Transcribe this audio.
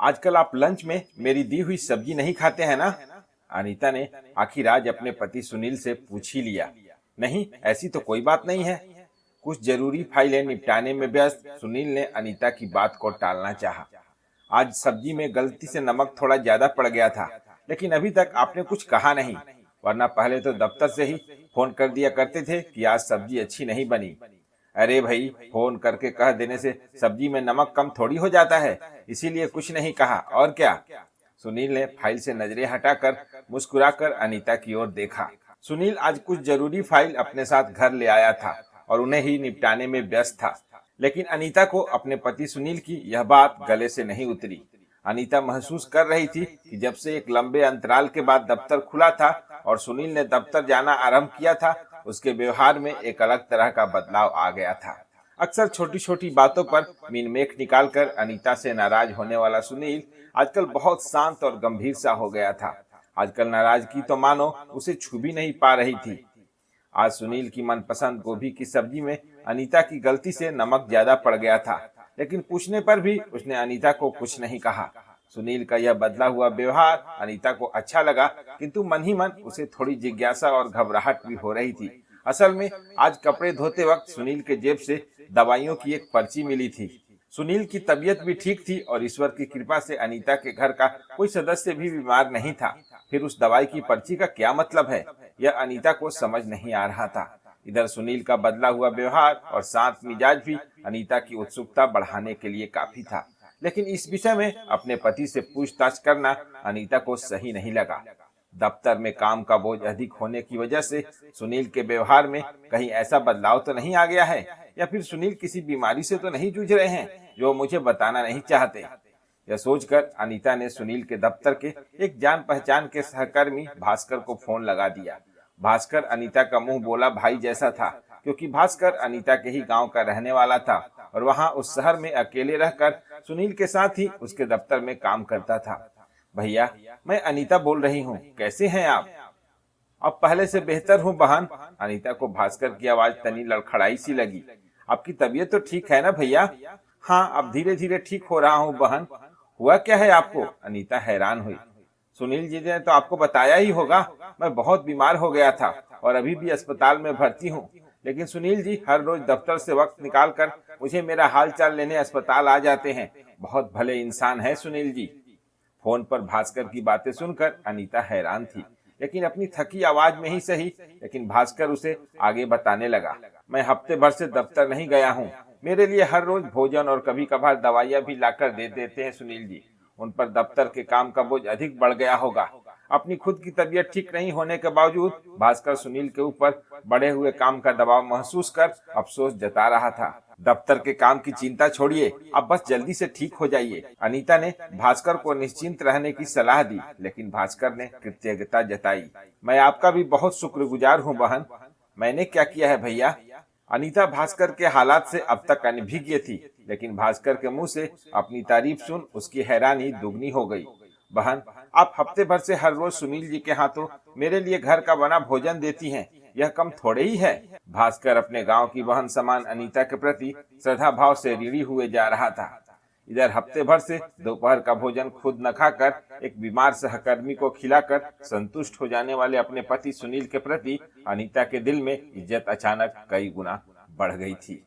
आजकल आप लंच में मेरी दी हुई सब्जी नहीं खाते हैं ना? अनीता ने आखिर आज अपने पति सुनील से पूछ ही लिया। नहीं, ऐसी तो कोई बात नहीं है। कुछ जरूरी फाइलें निपटाने में व्यस्त सुनील ने अनीता की बात को टालना चाहा। आज सब्जी में गलती से नमक थोड़ा ज्यादा पड़ गया था, लेकिन अभी तक आपने कुछ कहा नहीं, वरना पहले तो दफ्तर से ही फोन कर दिया करते थे कि आज सब्जी अच्छी नहीं बनी। अरे भाई, फोन करके कह देने से सब्जी में नमक कम थोड़ी हो जाता है, इसीलिए कुछ नहीं कहा और क्या। सुनील ने फाइल से नजरें हटाकर मुस्कुराकर अनीता की ओर देखा। सुनील आज कुछ जरूरी फाइल अपने साथ घर ले आया था और उन्हें ही निपटाने में व्यस्त था, लेकिन अनीता को अपने पति सुनील की यह बात गले से नहीं उतरी। अनीता महसूस कर रही थी कि जब से एक लंबे अंतराल के बाद दफ्तर खुला था और सुनील ने दफ्तर जाना आरंभ किया था, उसके व्यवहार में एक अलग तरह का बदलाव आ गया था। अक्सर छोटी छोटी बातों पर मीनमेख निकालकर अनीता से नाराज होने वाला सुनील आजकल बहुत शांत और गंभीर सा हो गया था। आजकल नाराजगी तो मानो उसे छू भी नहीं पा रही थी। आज सुनील की मनपसंद गोभी की सब्जी में अनीता की गलती से नमक ज्यादा पड़ गया था, लेकिन पूछने पर भी उसने अनीता को कुछ नहीं कहा। सुनील का यह बदला हुआ व्यवहार अनीता को अच्छा लगा, किंतु मन ही मन उसे थोड़ी जिज्ञासा और घबराहट भी हो रही थी। असल में आज कपड़े धोते वक्त सुनील के जेब से दवाइयों की एक पर्ची मिली थी। सुनील की तबीयत भी ठीक थी और ईश्वर की कृपा से अनीता के घर का कोई सदस्य भी बीमार नहीं था। फिर उस दवाई की पर्ची का क्या मतलब है, यह अनीता को समझ नहीं आ रहा था। इधर सुनील का बदला हुआ व्यवहार और शांत मिजाज भी अनीता की उत्सुकता बढ़ाने के लिए काफी था, लेकिन इस विषय में अपने पति से पूछताछ करना अनीता को सही नहीं लगा। दफ्तर में काम का बोझ अधिक होने की वजह से सुनील के व्यवहार में कहीं ऐसा बदलाव तो नहीं आ गया है, या फिर सुनील किसी बीमारी से तो नहीं जूझ रहे हैं जो मुझे बताना नहीं चाहते। यह सोचकर अनीता ने सुनील के दफ्तर के एक जान पहचान के सहकर्मी भास्कर को फोन लगा दिया। भास्कर अनीता का मुंह बोला भाई जैसा था, क्योंकि भास्कर अनीता के ही गांव का रहने वाला था और वहां उस शहर में अकेले रहकर सुनील के साथ ही उसके दफ्तर में काम करता था। भैया, मैं अनीता बोल रही हूँ, कैसे हैं आप? अब पहले से बेहतर हूँ बहन। अनीता को भास्कर की आवाज तनी लड़खड़ाई सी लगी। आपकी तबीयत तो ठीक है ना भैया? हाँ, अब धीरे धीरे ठीक हो रहा हूँ बहन। हुआ क्या है आपको? अनीता हैरान हुई। सुनील जी ने तो आपको बताया ही होगा, मैं बहुत बीमार हो गया था और अभी भी अस्पताल में भर्ती हूँ, लेकिन सुनील जी हर रोज दफ्तर से वक्त निकालकर मुझे मेरा हाल चाल लेने अस्पताल आ जाते हैं। बहुत भले इंसान है सुनील जी। फोन पर भास्कर की बातें सुनकर अनीता हैरान थी, लेकिन अपनी थकी आवाज में ही सही, लेकिन भास्कर उसे आगे बताने लगा। मैं हफ्ते भर से दफ्तर नहीं गया हूँ, मेरे लिए हर रोज भोजन और कभी कभार दवाइयाँ भी लाकर दे देते हैं सुनील जी। उन पर दफ्तर के काम का बोझ अधिक बढ़ गया होगा। अपनी खुद की तबीयत ठीक नहीं होने के बावजूद भास्कर सुनील के ऊपर बढ़े हुए काम का दबाव महसूस कर अफसोस जता रहा था। दफ्तर के काम की चिंता छोड़िए, अब बस जल्दी से ठीक हो जाइए। अनीता ने भास्कर को निश्चिंत रहने की सलाह दी, लेकिन भास्कर ने कृतज्ञता जताई। मैं आपका भी बहुत शुक्रगुजार हूँ बहन। मैंने क्या किया है भैया? अनीता भास्कर के हालात से अब तक अनभिज्ञ थी, लेकिन भास्कर के मुंह से अपनी तारीफ सुन उसकी हैरानी दुगनी हो गई। बहन, आप हफ्ते भर से हर रोज सुनील जी के हाथों मेरे लिए घर का बना भोजन देती हैं, यह कम थोड़े ही है। भास्कर अपने गांव की बहन समान अनीता के प्रति श्रद्धा भाव से ऋणी हुए जा रहा था। इधर हफ्ते भर से दोपहर का भोजन खुद न खाकर एक बीमार सहकर्मी को खिलाकर संतुष्ट हो जाने वाले अपने पति सुनील के प्रति अनीता के दिल में इज्जत अचानक कई गुना बढ़ गई थी।